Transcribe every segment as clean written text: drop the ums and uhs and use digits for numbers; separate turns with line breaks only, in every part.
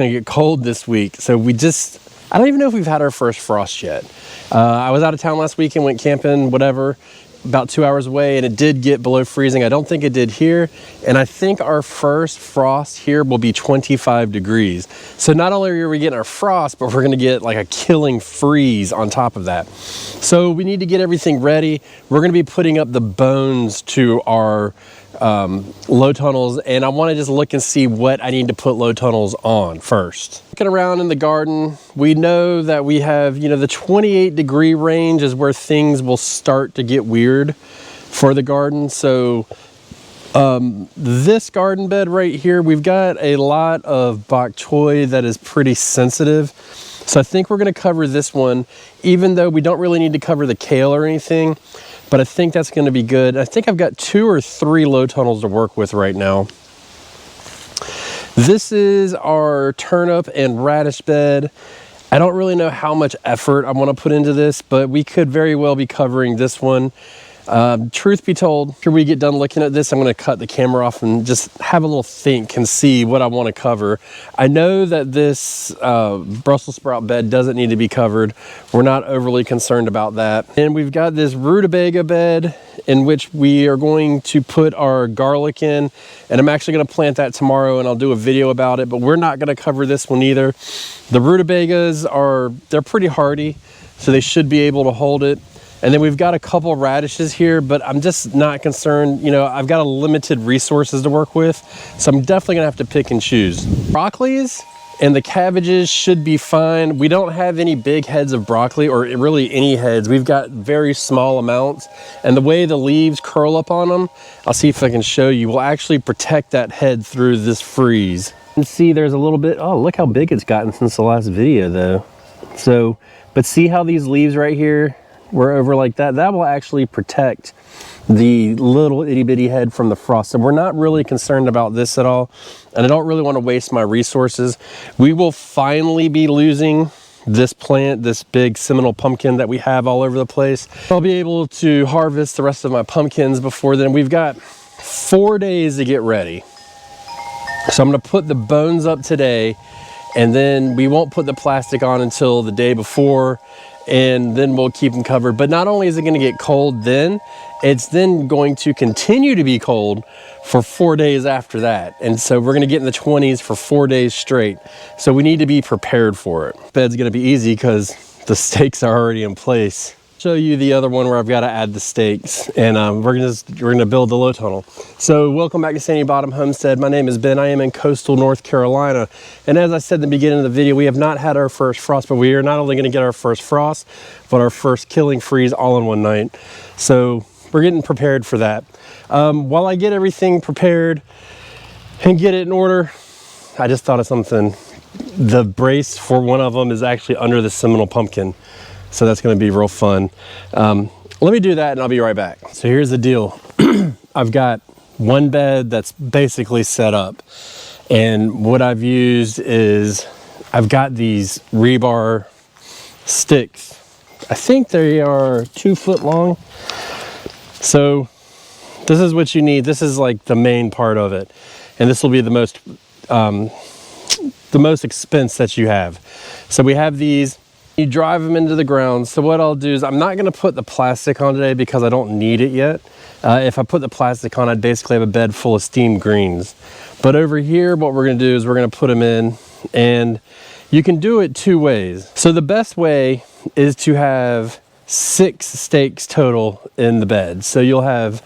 Gonna get cold this week, so I don't even know if we've had our first frost yet. I was out of town last weekend, went camping, whatever, about 2 hours away, and it did get below freezing. I don't think it did here, and I think our first frost here will be 25 degrees. So not only are we getting our frost, but we're gonna get like a killing freeze on top of that. So we need to get everything ready. We're gonna be putting up the bones to our low tunnels, and I want to just look and see what I need to put low tunnels on first. Looking around in the garden, we know that we have, you know, the 28-degree range is where things will start to get weird for the garden. So this garden bed right here, we've got a lot of bok choy that is pretty sensitive. So I think we're going to cover this one, even though we don't really need to cover the kale or anything. But I think that's going to be good. I think I've got 2 or 3 low tunnels to work with right now. This is our turnip and radish bed. I don't really know how much effort I want to put into this, but we could very well be covering this one. Truth be told, after we get done looking at this, I'm going to cut the camera off and just have a little think and see what I want to cover. I know that this Brussels sprout bed doesn't need to be covered. We're not overly concerned about that. And we've got this rutabaga bed in which we are going to put our garlic in, and I'm actually going to plant that tomorrow and I'll do a video about it, but we're not going to cover this one either. The rutabagas they're pretty hardy, so they should be able to hold it. And then we've got a couple radishes here, but I'm just not concerned. You know, I've got a limited resources to work with, so I'm definitely gonna have to pick and choose. Broccolis and the cabbages should be fine. We don't have any big heads of broccoli, or really any heads. We've got very small amounts, and the way the leaves curl up on them, I'll see if I can show you, will actually protect that head through this freeze. And see, there's a little bit, oh, look how big it's gotten since the last video though. So, but see how these leaves right here, we're over like that, that will actually protect the little itty bitty head from the frost. So we're not really concerned about this at all. And I don't really want to waste my resources. We will finally be losing this plant, this big Seminole pumpkin that we have all over the place. I'll be able to harvest the rest of my pumpkins before then. We've got 4 days to get ready. So I'm going to put the bones up today, and then we won't put the plastic on until the day before, and then we'll keep them covered. But not only is it going to get cold then, it's then going to continue to be cold for 4 days after that. And so we're going to get in the 20s for 4 days straight. So we need to be prepared for it. Bed's going to be easy because the stakes are already in place. Show you the other one where I've got to add the stakes, and we're gonna build the low tunnel. So welcome back to Sandy Bottom Homestead. My name is Ben. I am in coastal North Carolina, and as I said in the beginning of the video, we have not had our first frost, but we are not only going to get our first frost, but our first killing freeze all in one night. So we're getting prepared for that. While I get everything prepared and get it in order, I just thought of something. The brace for one of them is actually under the Seminole pumpkin. So that's going to be real fun. Let me do that and I'll be right back. So here's the deal. I've got one bed that's basically set up. And what I've used is, I've got these rebar sticks. I think they are 2 foot long. So this is what you need. This is like the main part of it. And this will be the most expense that you have. So we have these. You drive them into the ground. So what I'll do is, I'm not going to put the plastic on today because I don't need it yet. If I put the plastic on, I'd basically have a bed full of steamed greens. But over here, what we're going to do is we're going to put them in, and you can do it 2 ways. So the best way is to have 6 stakes total in the bed. So you'll have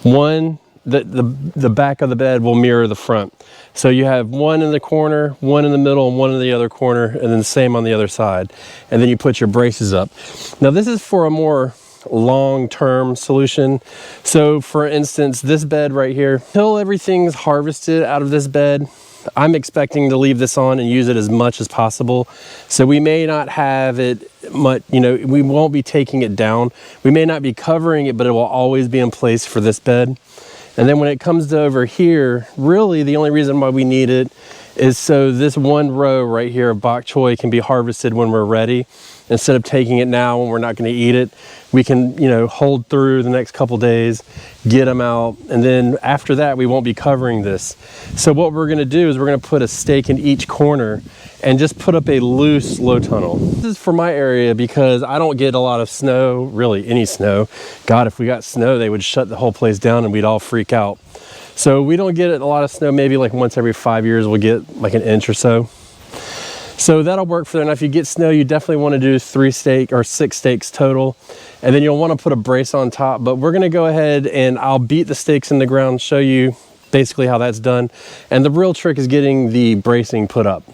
one, the back of the bed will mirror the front. So you have one in the corner, one in the middle, and one in the other corner, and then the same on the other side. And then you put your braces up. Now this is for a more long-term solution. So for instance, this bed right here, until everything's harvested out of this bed, I'm expecting to leave this on and use it as much as possible. So we may not have it much, you know, we won't be taking it down. We may not be covering it, but it will always be in place for this bed. And then when it comes to over here, really the only reason why we need it is so this one row right here of bok choy can be harvested when we're ready. Instead of taking it now when we're not going to eat it, we can, you know, hold through the next couple days, get them out, and then after that we won't be covering this. So what we're going to do is we're going to put a stake in each corner and just put up a loose low tunnel. This is for my area because I don't get a lot of snow, really any snow. God, if we got snow, they would shut the whole place down and we'd all freak out. So we don't get a lot of snow, maybe like once every 5 years we'll get like an inch or so. So that'll work for there. Now if you get snow, you definitely want to do 6 stakes total. And then you'll want to put a brace on top, but we're going to go ahead and I'll beat the stakes in the ground, show you basically how that's done. And the real trick is getting the bracing put up,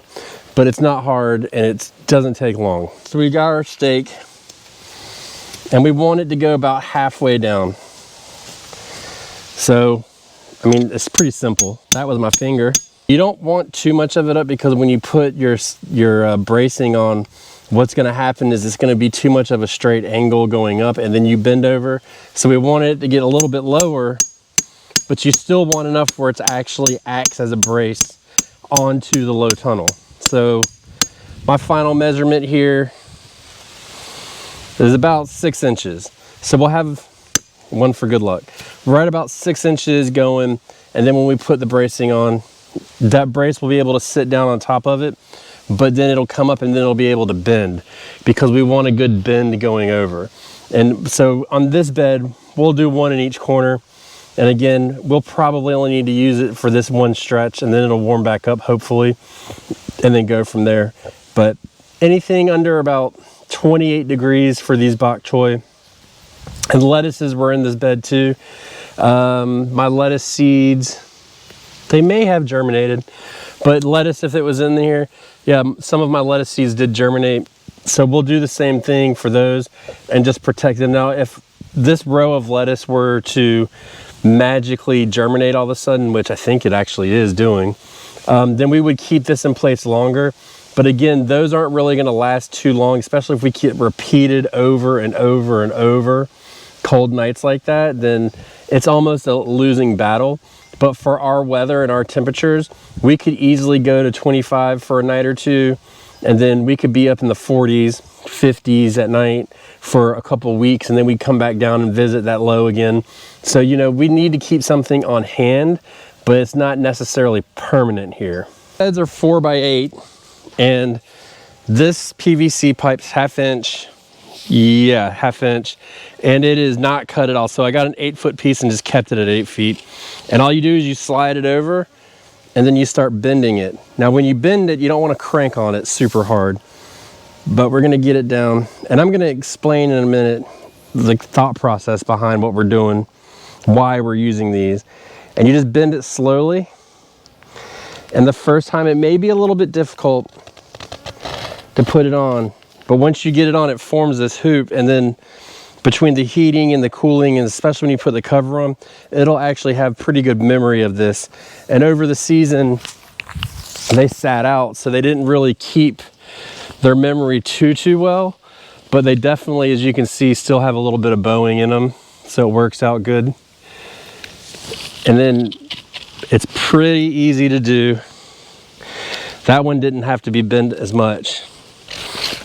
but it's not hard and it doesn't take long. So we got our stake and we want it to go about halfway down. So, I mean, it's pretty simple. That was my finger. You don't want too much of it up because when you put your bracing on, what's going to happen is it's going to be too much of a straight angle going up and then you bend over. So we want it to get a little bit lower, but you still want enough where it actually acts as a brace onto the low tunnel. So my final measurement here is about 6 inches. So we'll have one for good luck. Right about 6 inches going, and then when we put the bracing on, that brace will be able to sit down on top of it, but then it'll come up and then it'll be able to bend because we want a good bend going over. And so on this bed, we'll do one in each corner. And again, we'll probably only need to use it for this one stretch and then it'll warm back up hopefully and then go from there. But anything under about 28 degrees for these bok choy. And lettuces were in this bed too. My lettuce seeds, they may have germinated, but lettuce, if it was in here, yeah, some of my lettuce seeds did germinate. So we'll do the same thing for those and just protect them. Now, if this row of lettuce were to magically germinate all of a sudden, which I think it actually is doing, then we would keep this in place longer. But again, those aren't really going to last too long, especially if we keep repeated over and over and over cold nights like that, then it's almost a losing battle. But for our weather and our temperatures, we could easily go to 25 for a night or two, and then we could be up in the 40s, 50s at night for a couple of weeks, and then we come back down and visit that low again. So, you know, we need to keep something on hand, but it's not necessarily permanent here. Beds are 4 by 8, and this PVC pipe's ½ inch. Yeah, ½ inch, and it is not cut at all. So I got an 8-foot piece and just kept it at 8 feet. And all you do is you slide it over and then you start bending it. Now when you bend it, you don't want to crank on it super hard, but we're going to get it down. And I'm going to explain in a minute the thought process behind what we're doing, why we're using these. And you just bend it slowly. And the first time it may be a little bit difficult to put it on, but once you get it on, it forms this hoop, and then between the heating and the cooling, and especially when you put the cover on, it'll actually have pretty good memory of this. And over the season, they sat out, so they didn't really keep their memory too well, but they definitely, as you can see, still have a little bit of bowing in them, so it works out good. And then it's pretty easy to do. That one didn't have to be bent as much.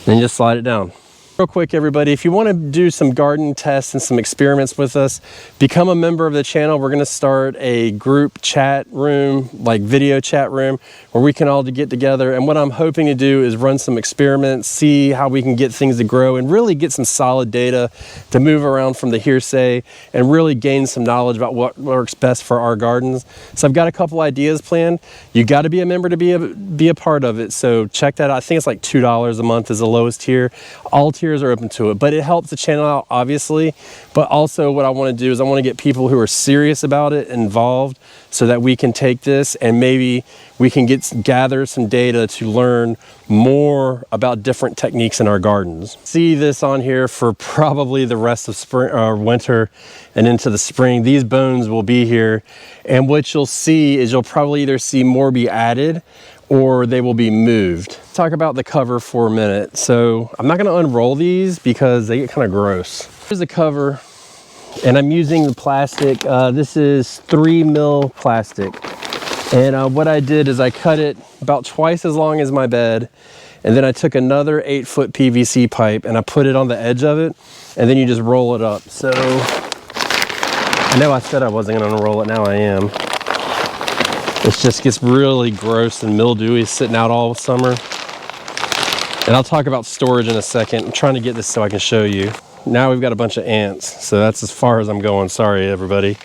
Then just slide it down. Real quick, everybody, if you want to do some garden tests and some experiments with us, become a member of the channel. We're going to start a group chat room, like video chat room, where we can all get together. And what I'm hoping to do is run some experiments, see how we can get things to grow, and really get some solid data to move around from the hearsay and really gain some knowledge about what works best for our gardens. So I've got a couple ideas planned. You got to be a member to be a part of it. So check that out. I think it's like $2 a month is the lowest tier. All tiers are open to it, but it helps the channel out, obviously. But also what I want to do is I want to get people who are serious about it involved, so that we can take this and maybe we can gather some data to learn more about different techniques in our gardens. See this on here for probably the rest of spring or winter and into the spring. These bones will be here, and what you'll see is you'll probably either see more be added or they will be moved. Talk about the cover for a minute. So I'm not going to unroll these because they get kind of gross. Here's the cover, and I'm using the plastic. This is 3 mil plastic. And what I did is I cut it about twice as long as my bed, and then I took another 8-foot PVC pipe and I put it on the edge of it, and then you just roll it up. So I know I said I wasn't going to roll it, now I am. It just gets really gross and mildewy sitting out all summer. And I'll talk about storage in a second. I'm trying to get this so I can show you. Now we've got a bunch of ants, so that's as far as I'm going. Sorry, everybody.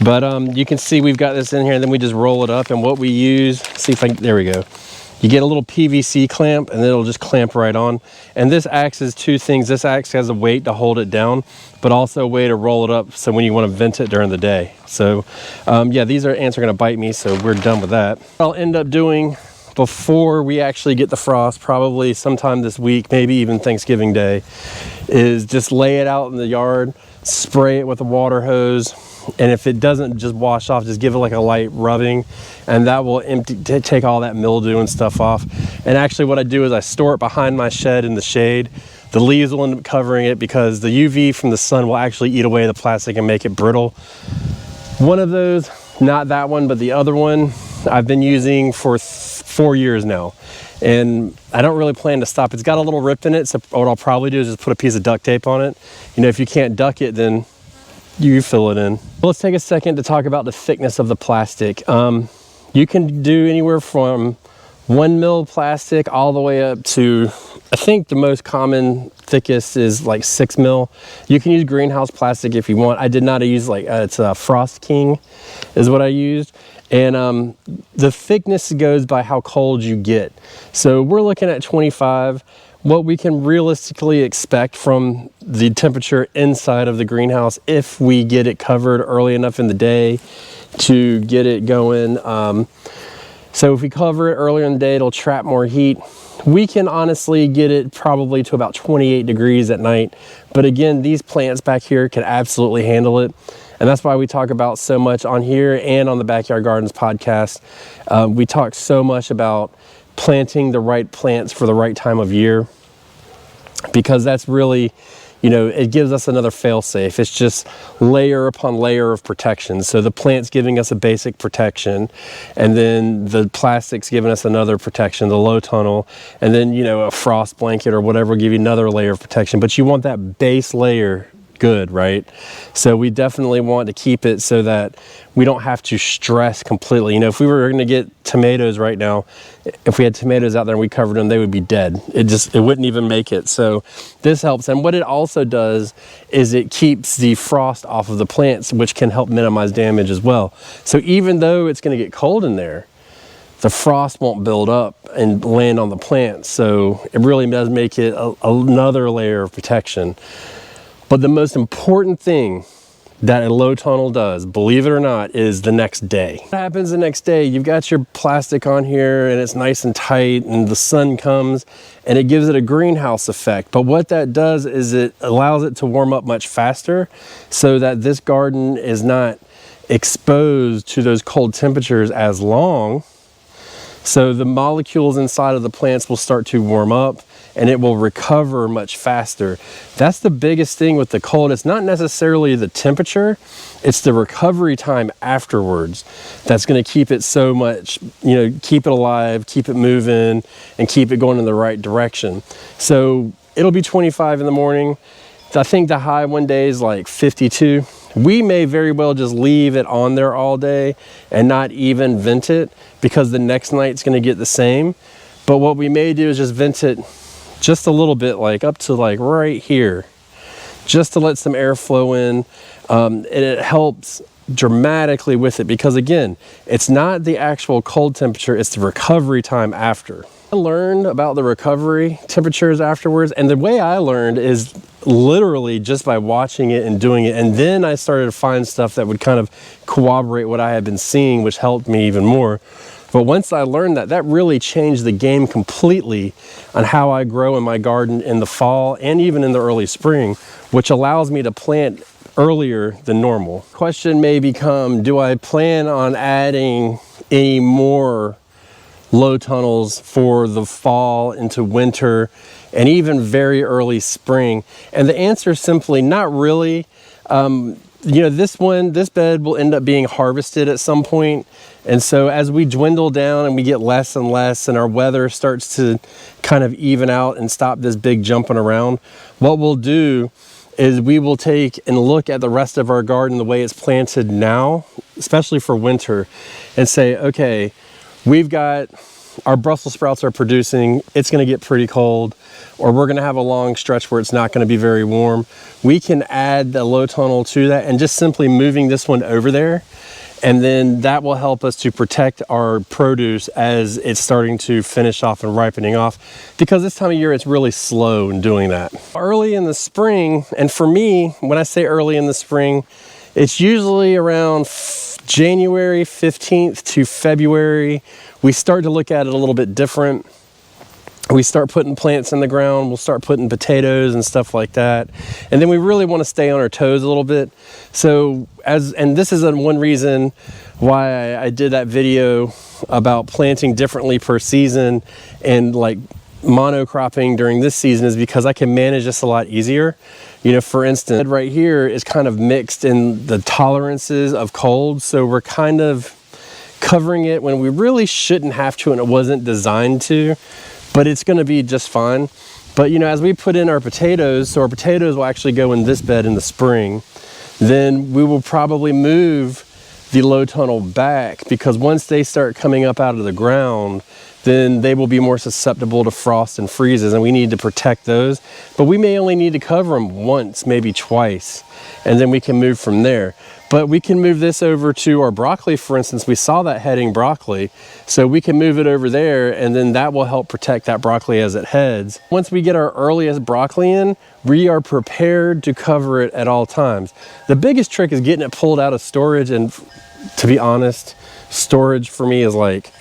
But you can see we've got this in here, and then we just roll it up. And what we use, see if I can, there we go. You get a little PVC clamp, and it'll just clamp right on. And this acts as two things. This acts as a weight to hold it down, but also a way to roll it up so when you want to vent it during the day. So yeah, these ants are going to bite me, so we're done with that. What I'll end up doing before we actually get the frost, probably sometime this week, maybe even Thanksgiving Day, is just lay it out in the yard, spray it with a water hose, and if it doesn't just wash off, just give it like a light rubbing, and that will take all that mildew and stuff off. And actually what I do is I store it behind my shed in the shade. The leaves will end up covering it because the UV from the sun will actually eat away the plastic and make it brittle. One of those, not that one, but the other one, I've been using for 4 years now, and I don't really plan to stop. It's got a little rip in it, so what I'll probably do is just put a piece of duct tape on it. You know, if you can't duck it, then you fill it in. Let's take a second to talk about the thickness of the plastic. You can do anywhere from 1 mil plastic all the way up to, I think the most common thickest is like 6 mil. You can use greenhouse plastic if you want. I did not use it's a Frost King is what I used. And the thickness goes by how cold you get. So we're looking at 25. What we can realistically expect from the temperature inside of the greenhouse if we get it covered early enough in the day to get it going. So if we cover it earlier in the day, it'll trap more heat. We can honestly get it probably to about 28 degrees at night. But again, these plants back here can absolutely handle it. And that's why we talk about so much on here and on the Backyard Gardens podcast. We talk so much about planting the right plants for the right time of year, because that's really, you know, it gives us another fail-safe. It's just layer upon layer of protection. So the plant's giving us a basic protection, and then the plastic's giving us another protection, the low tunnel, and then, you know, a frost blanket or whatever will give you another layer of protection. But you want that base layer good, right? So we definitely want to keep it so that we don't have to stress completely. You know, if we were going to get tomatoes right now, if we had tomatoes out there and we covered them, they would be dead. It wouldn't even make it. So this helps. And what it also does is it keeps the frost off of the plants, which can help minimize damage as well. So even though it's going to get cold in there, the frost won't build up and land on the plants. So it really does make it another layer of protection. But the most important thing that a low tunnel does, believe it or not, is the next day. What happens the next day? You've got your plastic on here and it's nice and tight, and the sun comes and it gives it a greenhouse effect. But what that does is it allows it to warm up much faster so that this garden is not exposed to those cold temperatures as long. So the molecules inside of the plants will start to warm up and it will recover much faster. That's the biggest thing with the cold. It's not necessarily the temperature, it's the recovery time afterwards that's gonna keep it so much, you know, keep it alive, keep it moving, and keep it going in the right direction. So it'll be 25 in the morning. I think the high one day is like 52. We may very well just leave it on there all day and not even vent it, because the next night's gonna get the same. But what we may do is just vent it just a little bit, like up to like right here, just to let some air flow in. And it helps dramatically with it, because again, it's not the actual cold temperature, it's the recovery time after. I learned about the recovery temperatures afterwards, and the way I learned is literally just by watching it and doing it. And then I started to find stuff that would kind of corroborate what I had been seeing, which helped me even more. But once I learned that, that really changed the game completely on how I grow in my garden in the fall and even in the early spring, which allows me to plant earlier than normal. Question may become, do I plan on adding any more low tunnels for the fall into winter and even very early spring? And the answer is simply not really. you know, this bed will end up being harvested at some point. And so as we dwindle down and we get less and less and our weather starts to kind of even out and stop this big jumping around, what we'll do is we will take and look at the rest of our garden the way it's planted now, especially for winter, and say, okay, we've got our Brussels sprouts are producing, it's going to get pretty cold, or we're going to have a long stretch where it's not going to be very warm. We can add the low tunnel to that and just simply moving this one over there, and then that will help us to protect our produce as it's starting to finish off and ripening off, because this time of year it's really slow in doing that. Early in the spring, and for me, when I say early in the spring, it's usually around January 15th to February. We start to look at it a little bit different. We start putting plants in the ground, we'll start putting potatoes and stuff like that. And then we really want to stay on our toes a little bit. So and this is one reason why I did that video about planting differently per season and like monocropping during this season, is because I can manage this a lot easier. You know, for instance, right here is kind of mixed in the tolerances of cold. So we're kind of covering it when we really shouldn't have to, and it wasn't designed to, but it's going to be just fine. But you know, as we put in our potatoes, so our potatoes will actually go in this bed in the spring, then we will probably move the low tunnel back, because once they start coming up out of the ground, then they will be more susceptible to frost and freezes, and we need to protect those. But we may only need to cover them once, maybe twice, and then we can move from there. But we can move this over to our broccoli, for instance. We saw that heading broccoli, so we can move it over there, and then that will help protect that broccoli as it heads. Once we get our earliest broccoli in, we are prepared to cover it at all times. The biggest trick is getting it pulled out of storage, and to be honest, storage for me is like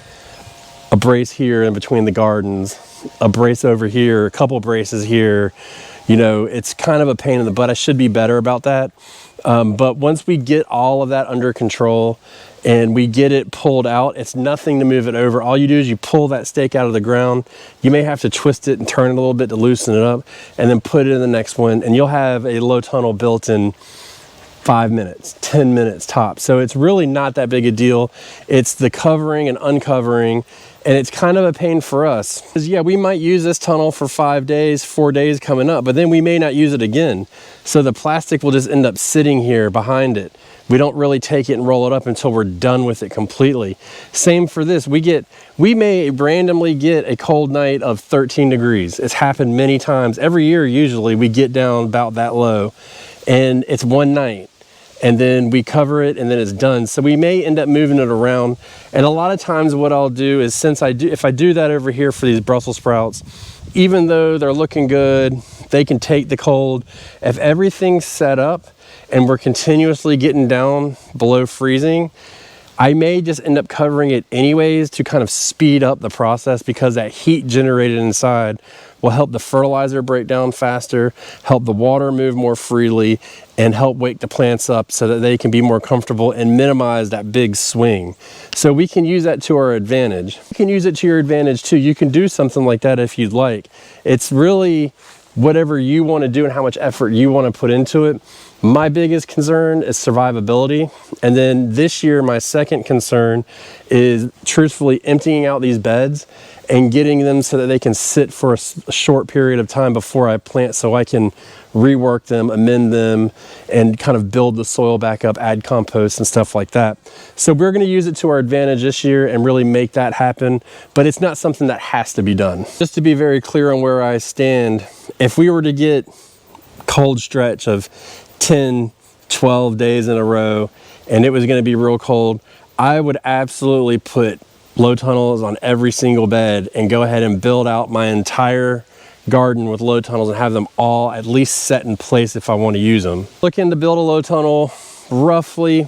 a brace here in between the gardens, a brace over here, a couple braces here. You know, it's kind of a pain in the butt. I should be better about that. But once we get all of that under control and we get it pulled out, it's nothing to move it over. All you do is you pull that stake out of the ground. You may have to twist it and turn it a little bit to loosen it up, and then put it in the next one, and you'll have a low tunnel built in 5 minutes, 10 minutes tops. So it's really not that big a deal. It's the covering and uncovering, and it's kind of a pain for us. Because yeah, we might use this tunnel for 5 days, 4 days coming up, but then we may not use it again. So the plastic will just end up sitting here behind it. We don't really take it and roll it up until we're done with it completely. Same for this. We may randomly get a cold night of 13 degrees. It's happened many times. Every year, usually, we get down about that low, and it's one night. And then we cover it, and then it's done. So we may end up moving it around. And a lot of times what I'll do is, if I do that over here for these Brussels sprouts, even though they're looking good, they can take the cold. If everything's set up and we're continuously getting down below freezing, I may just end up covering it anyways to kind of speed up the process, because that heat generated inside will help the fertilizer break down faster, help the water move more freely, and help wake the plants up so that they can be more comfortable and minimize that big swing. So we can use that to our advantage. You can use it to your advantage too. You can do something like that if you'd like. It's really whatever you want to do and how much effort you want to put into it. My biggest concern is survivability. And then this year, my second concern is truthfully emptying out these beds and getting them so that they can sit for a short period of time before I plant, so I can rework them, amend them, and kind of build the soil back up, add compost and stuff like that. So we're going to use it to our advantage this year and really make that happen, but it's not something that has to be done. Just to be very clear on where I stand, if we were to get cold stretch of 10, 12 days in a row and it was going to be real cold, I would absolutely put low tunnels on every single bed and go ahead and build out my entire garden with low tunnels and have them all at least set in place if I want to use them. Looking to build a low tunnel, roughly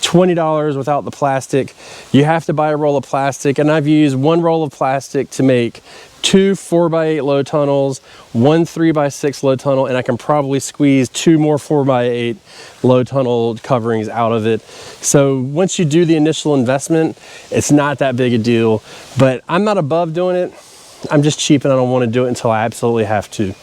$20 without the plastic. You have to buy a roll of plastic, and I've used one roll of plastic to make 2 4x8 low tunnels, 1 3x6 low tunnel, and I can probably squeeze 2 more 4x8 low tunnel coverings out of it. So once you do the initial investment, it's not that big a deal, but I'm not above doing it. I'm just cheap and I don't want to do it until I absolutely have to.